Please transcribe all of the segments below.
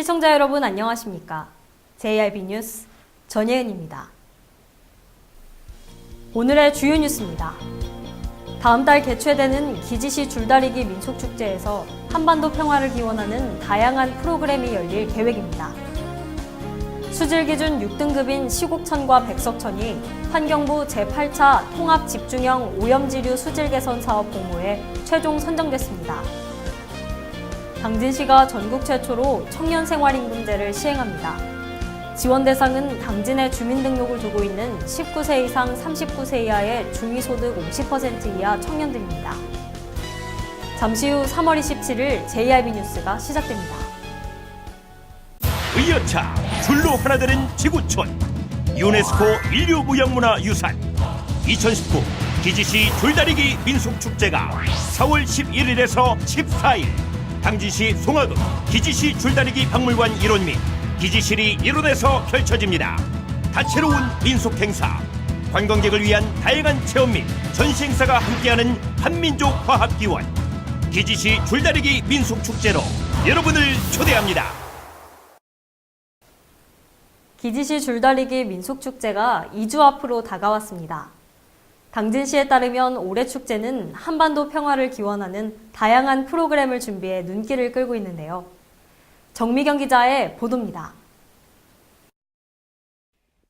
시청자 여러분 안녕하십니까? JRB 뉴스 전예은입니다. 오늘의 주요 뉴스입니다. 다음 달 개최되는 기지시 줄다리기 민속축제에서 한반도 평화를 기원하는 다양한 프로그램이 열릴 계획입니다. 수질 기준 6등급인 시곡천과 백석천이 환경부 제8차 통합 집중형 오염지류 수질 개선 사업 공모에 최종 선정됐습니다. 당진시가 전국 최초로 청년생활임금제를 시행합니다. 지원 대상은 당진에 주민등록을 두고 있는 19세 이상 39세 이하의 중위소득 50% 이하 청년들입니다. 잠시 후 3월 27일 JRB 뉴스가 시작됩니다. 의여차 줄로 하나 되는 지구촌 유네스코 인류무형문화유산 2019 기지시 줄다리기 민속축제가 4월 11일에서 14일 당진시 송화읍 기지시 줄다리기 박물관 일원 및 기지실이 일원에서 펼쳐집니다. 다채로운 민속행사, 관광객을 위한 다양한 체험 및 전시 행사가 함께하는 한민족 화합기원 기지시 줄다리기 민속축제로 여러분을 초대합니다. 기지시 줄다리기 민속축제가 2주 앞으로 다가왔습니다. 당진시에 따르면 올해 축제는 한반도 평화를 기원하는 다양한 프로그램을 준비해 눈길을 끌고 있는데요. 정미경 기자의 보도입니다.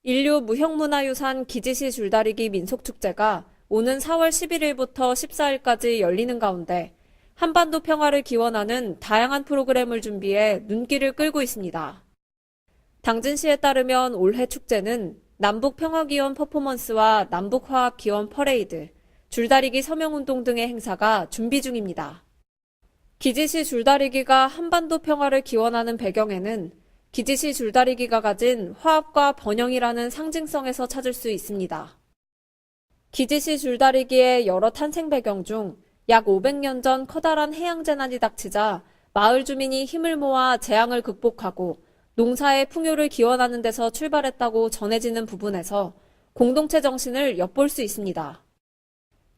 인류무형문화유산 기지시 줄다리기 민속축제가 오는 4월 11일부터 14일까지 열리는 가운데 한반도 평화를 기원하는 다양한 프로그램을 준비해 눈길을 끌고 있습니다. 당진시에 따르면 올해 축제는 남북평화기원 퍼포먼스와 남북화합기원 퍼레이드, 줄다리기 서명운동 등의 행사가 준비 중입니다. 기지시 줄다리기가 한반도 평화를 기원하는 배경에는 기지시 줄다리기가 가진 화합과 번영이라는 상징성에서 찾을 수 있습니다. 기지시 줄다리기의 여러 탄생 배경 중 약 500년 전 커다란 해양재난이 닥치자 마을 주민이 힘을 모아 재앙을 극복하고 농사의 풍요를 기원하는 데서 출발했다고 전해지는 부분에서 공동체 정신을 엿볼 수 있습니다.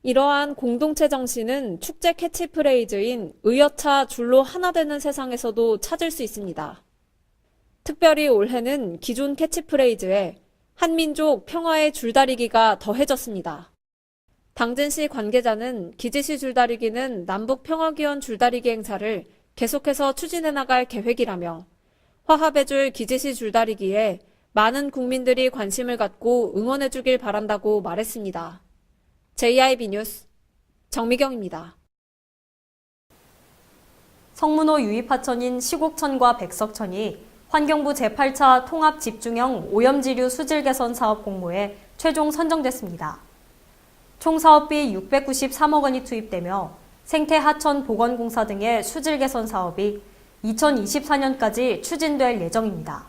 이러한 공동체 정신은 축제 캐치프레이즈인 의여차 줄로 하나 되는 세상에서도 찾을 수 있습니다. 특별히 올해는 기존 캐치프레이즈에 한민족 평화의 줄다리기가 더해졌습니다. 당진시 관계자는 기지시 줄다리기는 남북평화기원 줄다리기 행사를 계속해서 추진해 나갈 계획이라며 화합해줄 기지시 줄다리기에 많은 국민들이 관심을 갖고 응원해주길 바란다고 말했습니다. JRB 뉴스 정미경입니다. 성문호 유입하천인 시곡천과 백석천이 환경부 제8차 통합 집중형 오염지류 수질 개선 사업 공모에 최종 선정됐습니다. 총 사업비 693억 원이 투입되며 생태 하천 보건공사 등의 수질 개선 사업이 2024년까지 추진될 예정입니다.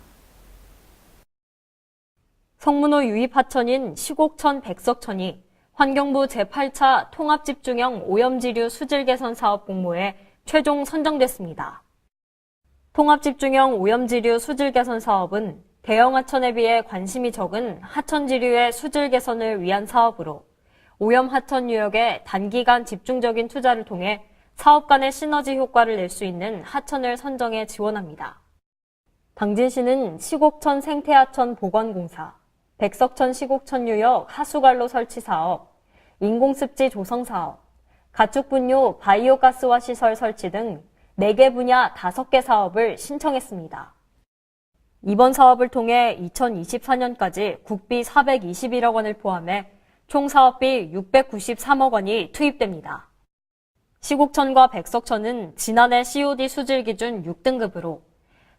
성문호 유입하천인 시곡천 백석천이 환경부 제8차 통합집중형 오염지류 수질 개선 사업 공모에 최종 선정됐습니다. 통합집중형 오염지류 수질 개선 사업은 대형 하천에 비해 관심이 적은 하천지류의 수질 개선을 위한 사업으로 오염 하천 유역에 단기간 집중적인 투자를 통해 사업 간의 시너지 효과를 낼 수 있는 하천을 선정해 지원합니다. 당진시는 시곡천 생태하천 보건공사, 백석천 시곡천 유역 하수관로 설치 사업, 인공습지 조성 사업, 가축분뇨 바이오가스화 시설 설치 등 4개 분야 5개 사업을 신청했습니다. 이번 사업을 통해 2024년까지 국비 421억 원을 포함해 총 사업비 693억 원이 투입됩니다. 시곡천과 백석천은 지난해 COD 수질 기준 6등급으로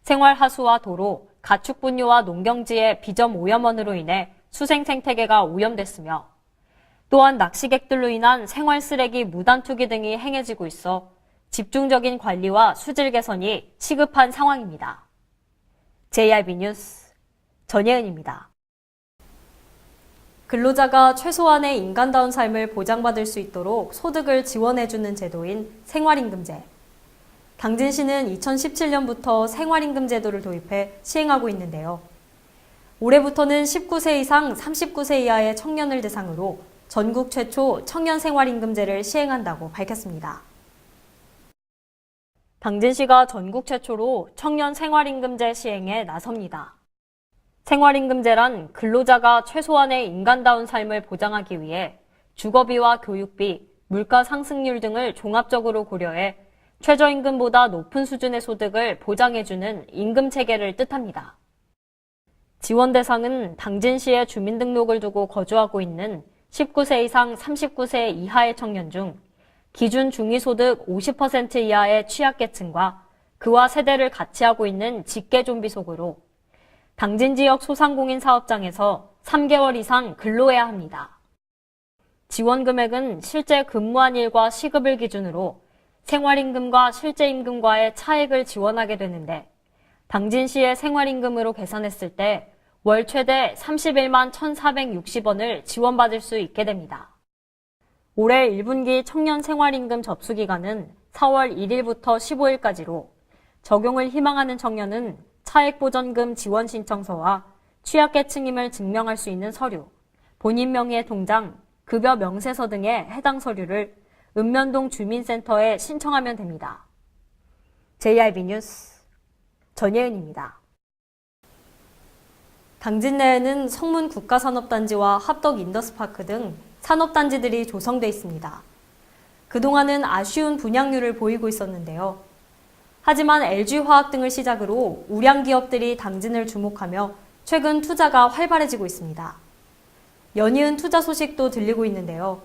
생활하수와 도로, 가축분뇨와 농경지의 비점 오염원으로 인해 수생 생태계가 오염됐으며 또한 낚시객들로 인한 생활 쓰레기 무단 투기 등이 행해지고 있어 집중적인 관리와 수질 개선이 시급한 상황입니다. JRB 뉴스 전예은입니다. 근로자가 최소한의 인간다운 삶을 보장받을 수 있도록 소득을 지원해주는 제도인 생활임금제. 당진시는 2017년부터 생활임금 제도를 도입해 시행하고 있는데요. 올해부터는 19세 이상 39세 이하의 청년을 대상으로 전국 최초 청년 생활임금제를 시행한다고 밝혔습니다. 당진시가 전국 최초로 청년 생활임금제 시행에 나섭니다. 생활임금제란 근로자가 최소한의 인간다운 삶을 보장하기 위해 주거비와 교육비, 물가 상승률 등을 종합적으로 고려해 최저임금보다 높은 수준의 소득을 보장해주는 임금체계를 뜻합니다. 지원 대상은 당진시에 주민등록을 두고 거주하고 있는 19세 이상 39세 이하의 청년 중 기준 중위소득 50% 이하의 취약계층과 그와 세대를 같이 하고 있는 직계좀비 속으로 당진 지역 소상공인 사업장에서 3개월 이상 근로해야 합니다. 지원 금액은 실제 근무한 일과 시급을 기준으로 생활임금과 실제임금과의 차액을 지원하게 되는데 당진시의 생활임금으로 계산했을 때 월 최대 31만 1,460원을 지원받을 수 있게 됩니다. 올해 1분기 청년 생활임금 접수기간은 4월 1일부터 15일까지로 적용을 희망하는 청년은 차액보전금 지원 신청서와 취약계층임을 증명할 수 있는 서류, 본인 명의의 통장, 급여 명세서 등의 해당 서류를 읍면동 주민센터에 신청하면 됩니다. JIB 뉴스 전예은입니다. 당진 내에는 성문 국가산업단지와 합덕 인더스파크 등 산업단지들이 조성돼 있습니다. 그동안은 아쉬운 분양률을 보이고 있었는데요. 하지만 LG화학 등을 시작으로 우량 기업들이 당진을 주목하며 최근 투자가 활발해지고 있습니다. 연이은 투자 소식도 들리고 있는데요.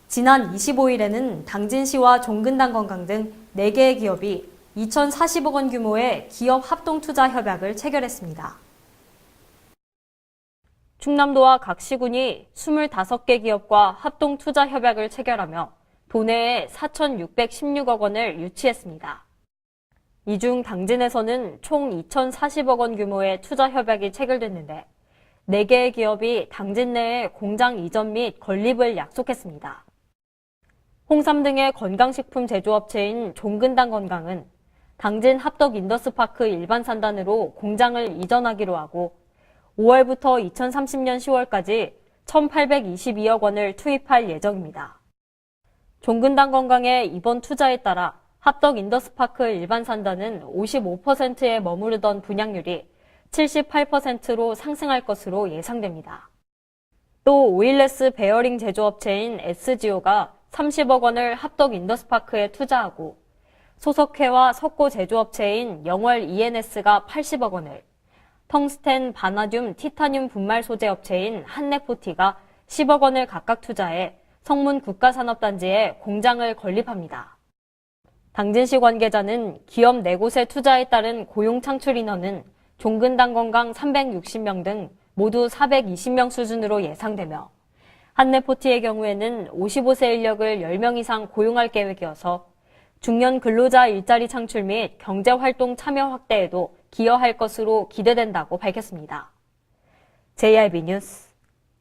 지난 25일에는 당진시와 종근당건강 등 4개의 기업이 2,040억 원 규모의 기업 합동투자 협약을 체결했습니다. 충남도와 각 시군이 25개 기업과 합동투자 협약을 체결하며 도내에 4,616억 원을 유치했습니다. 이 중 당진에서는 총 2,040억 원 규모의 투자 협약이 체결됐는데 4개의 기업이 당진 내에 공장 이전 및 건립을 약속했습니다. 홍삼 등의 건강식품 제조업체인 종근당 건강은 당진 합덕 인더스파크 일반 산단으로 공장을 이전하기로 하고 5월부터 2030년 10월까지 1,822억 원을 투입할 예정입니다. 종근당 건강의 이번 투자에 따라 합덕 인더스파크 일반 산단은 55%에 머무르던 분양률이 78%로 상승할 것으로 예상됩니다. 또 오일레스 베어링 제조업체인 SGO가 30억 원을 합덕 인더스파크에 투자하고 소속회와 석고 제조업체인 영월 ENS가 80억 원을, 텅스텐, 바나듐, 티타늄 분말 소재 업체인 한네포티가 10억 원을 각각 투자해 성문 국가산업단지에 공장을 건립합니다. 당진시 관계자는 기업 4곳의 투자에 따른 고용 창출 인원은 종근당 건강 360명 등 모두 420명 수준으로 예상되며 한네포티의 경우에는 55세 인력을 10명 이상 고용할 계획이어서 중년 근로자 일자리 창출 및 경제활동 참여 확대에도 기여할 것으로 기대된다고 밝혔습니다. JIB 뉴스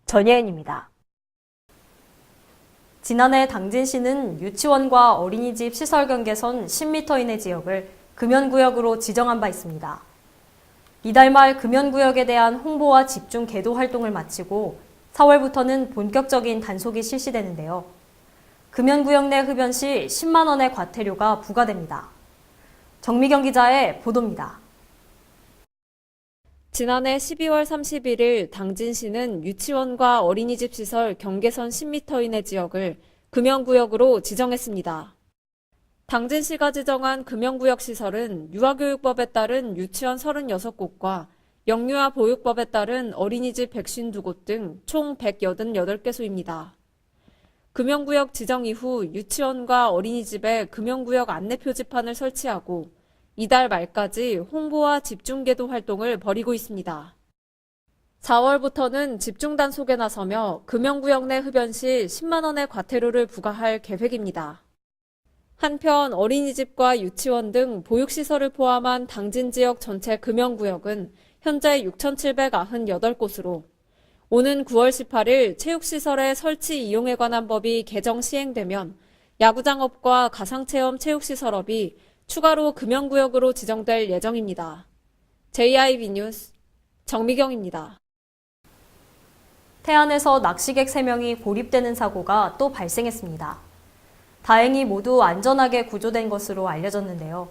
전예은입니다. 지난해 당진시는 유치원과 어린이집 시설 경계선 10m 이내 지역을 금연구역으로 지정한 바 있습니다. 이달 말 금연구역에 대한 홍보와 집중 계도 활동을 마치고 4월부터는 본격적인 단속이 실시되는데요. 금연구역 내 흡연 시 10만 원의 과태료가 부과됩니다. 정미경 기자의 보도입니다. 지난해 12월 31일 당진시는 유치원과 어린이집 시설 경계선 10m 이내 지역을 금연구역으로 지정했습니다. 당진시가 지정한 금연구역 시설은 유아교육법에 따른 유치원 36곳과 영유아 보육법에 따른 어린이집 152곳 등 총 188개소입니다. 금연구역 지정 이후 유치원과 어린이집에 금연구역 안내 표지판을 설치하고 이달 말까지 홍보와 집중계도 활동을 벌이고 있습니다. 4월부터는 집중단속에 나서며 금연구역 내 흡연 시 10만 원의 과태료를 부과할 계획입니다. 한편 어린이집과 유치원 등 보육시설을 포함한 당진 지역 전체 금연구역은 현재 6,798곳으로 오는 9월 18일 체육시설의 설치 이용에 관한 법이 개정 시행되면 야구장업과 가상체험 체육시설업이 추가로 금연구역으로 지정될 예정입니다. JIB 뉴스 정미경입니다. 태안에서 낚시객 3명이 고립되는 사고가 또 발생했습니다. 다행히 모두 안전하게 구조된 것으로 알려졌는데요.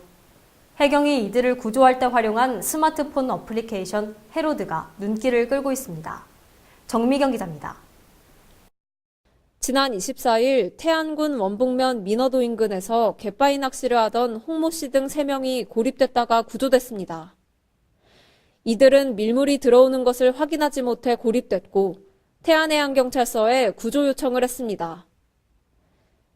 해경이 이들을 구조할 때 활용한 스마트폰 어플리케이션 해로드가 눈길을 끌고 있습니다. 정미경 기자입니다. 지난 24일 태안군 원북면 민어도 인근에서 갯바위 낚시를 하던 홍모 씨 등 3명이 고립됐다가 구조됐습니다. 이들은 밀물이 들어오는 것을 확인하지 못해 고립됐고 태안해양경찰서에 구조 요청을 했습니다.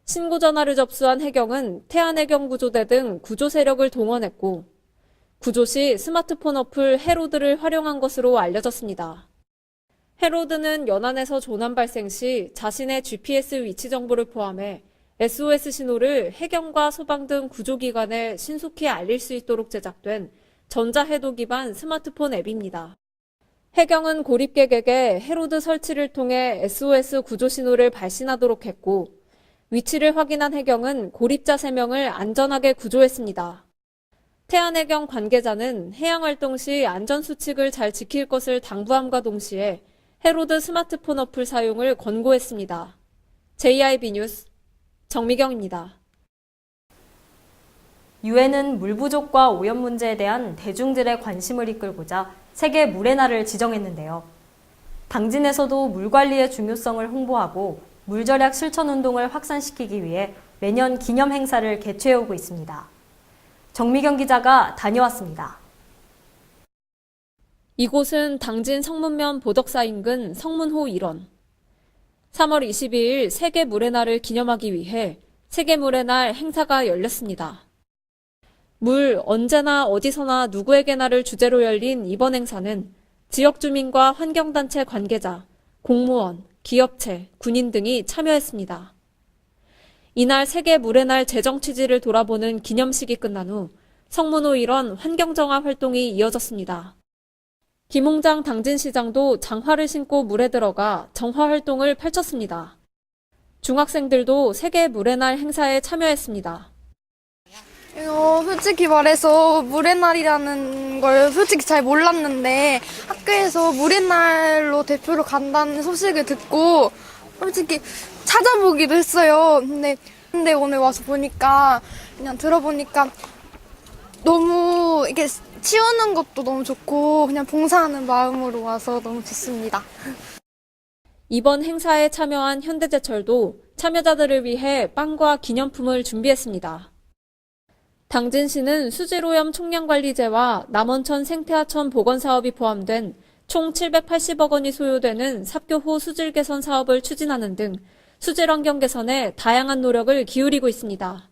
신고 전화를 접수한 해경은 태안해경구조대 등 구조 세력을 동원했고 구조 시 스마트폰 어플 해로드를 활용한 것으로 알려졌습니다. 해로드는 연안에서 조난 발생 시 자신의 GPS 위치 정보를 포함해 SOS 신호를 해경과 소방 등 구조기관에 신속히 알릴 수 있도록 제작된 전자해도 기반 스마트폰 앱입니다. 해경은 고립객에게 해로드 설치를 통해 SOS 구조 신호를 발신하도록 했고 위치를 확인한 해경은 고립자 3명을 안전하게 구조했습니다. 태안해경 관계자는 해양활동 시 안전수칙을 잘 지킬 것을 당부함과 동시에 해로드 스마트폰 어플 사용을 권고했습니다. JIB 뉴스 정미경입니다. 유엔은 물 부족과 오염 문제에 대한 대중들의 관심을 이끌고자 세계 물의 날을 지정했는데요. 당진에서도 물 관리의 중요성을 홍보하고 물 절약 실천 운동을 확산시키기 위해 매년 기념 행사를 개최해오고 있습니다. 정미경 기자가 다녀왔습니다. 이곳은 당진 성문면 보덕사 인근 성문호 일원. 3월 22일 세계 물의 날을 기념하기 위해 세계 물의 날 행사가 열렸습니다. 물 언제나 어디서나 누구에게나를 주제로 열린 이번 행사는 지역 주민과 환경단체 관계자, 공무원, 기업체, 군인 등이 참여했습니다. 이날 세계 물의 날 제정 취지를 돌아보는 기념식이 끝난 후 성문호 일원 환경정화 활동이 이어졌습니다. 김홍장 당진시장도 장화를 신고 물에 들어가 정화 활동을 펼쳤습니다. 중학생들도 세계 물의 날 행사에 참여했습니다. 솔직히 말해서 물의 날이라는 걸 솔직히 잘 몰랐는데 학교에서 물의 날로 대표로 간다는 소식을 듣고 솔직히 찾아보기도 했어요. 근데 오늘 와서 보니까 그냥 들어보니까 너무 이게 치우는 것도 너무 좋고 그냥 봉사하는 마음으로 와서 너무 좋습니다. 이번 행사에 참여한 현대제철도 참여자들을 위해 빵과 기념품을 준비했습니다. 당진시는 수질오염 총량관리제와 남원천 생태하천 복원사업이 포함된 총 780억 원이 소요되는 삽교호 수질 개선 사업을 추진하는 등 수질 환경 개선에 다양한 노력을 기울이고 있습니다.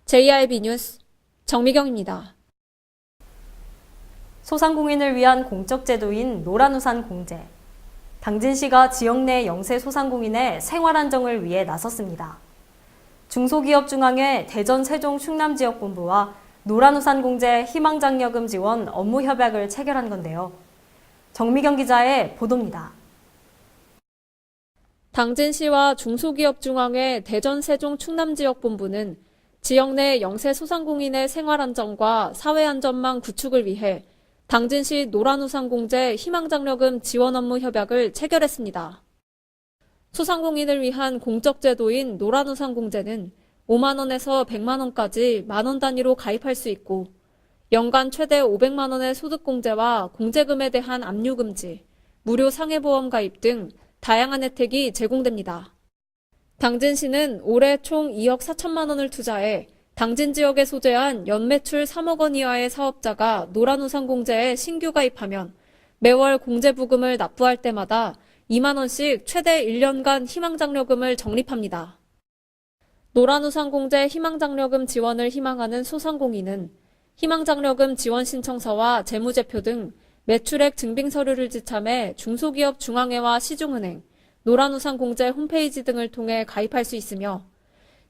JIB 뉴스 정미경입니다. 소상공인을 위한 공적 제도인 노란우산 공제. 당진시가 지역 내 영세 소상공인의 생활 안정을 위해 나섰습니다. 중소기업중앙회 대전 세종 충남지역본부와 노란우산 공제 희망장려금 지원 업무 협약을 체결한 건데요. 정미경 기자의 보도입니다. 당진시와 중소기업중앙회 대전 세종 충남지역본부는 지역 내 영세 소상공인의 생활 안정과 사회 안전망 구축을 위해 당진시 노란우산 공제 희망장려금 지원 업무 협약을 체결했습니다. 소상공인을 위한 공적 제도인 노란우산 공제는 5만 원에서 100만 원까지 만원 단위로 가입할 수 있고 연간 최대 500만 원의 소득 공제와 공제금에 대한 압류 금지, 무료 상해보험 가입 등 다양한 혜택이 제공됩니다. 당진시는 올해 총 2억 4천만 원을 투자해 당진 지역에 소재한 연매출 3억 원 이하의 사업자가 노란우산 공제에 신규 가입하면 매월 공제부금을 납부할 때마다 2만 원씩 최대 1년간 희망장려금을 적립합니다. 노란우산 공제 희망장려금 지원을 희망하는 소상공인은 희망장려금 지원 신청서와 재무제표 등 매출액 증빙 서류를 지참해 중소기업 중앙회와 시중은행, 노란우산 공제 홈페이지 등을 통해 가입할 수 있으며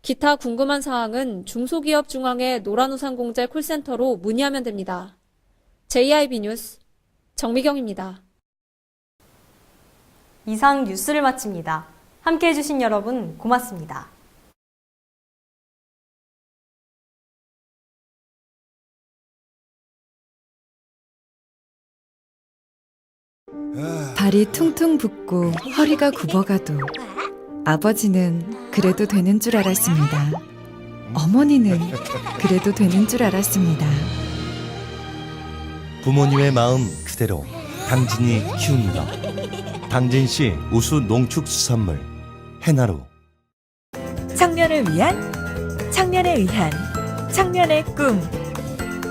기타 궁금한 사항은 중소기업 중앙회 노란우산 공제 콜센터로 문의하면 됩니다. JIB 뉴스 정미경입니다. 이상 뉴스를 마칩니다. 함께해 주신 여러분 고맙습니다. 발이 퉁퉁 붓고 허리가 굽어가도 아버지는 그래도 되는 줄 알았습니다. 어머니는 그래도 되는 줄 알았습니다. 부모님의 마음 그대로 당진이 키웁니다. 당진시 우수 농축수산물 해나루. 청년을 위한, 청년에 의한, 청년의 꿈.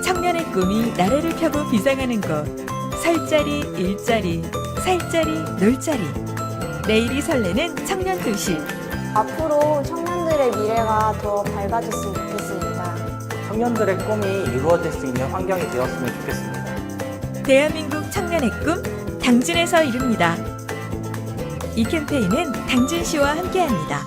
청년의 꿈이 나래를 펴고 비상하는 곳. 설자리, 일자리, 살자리, 놀자리. 내일이 설레는 청년도시. 앞으로 청년들의 미래가 더 밝아졌으면 좋겠습니다. 청년들의 꿈이 이루어질 수 있는 환경이 되었으면 좋겠습니다. 대한민국 청년의 꿈, 당진에서 이룹니다. 이 캠페인은 당진시와 함께합니다.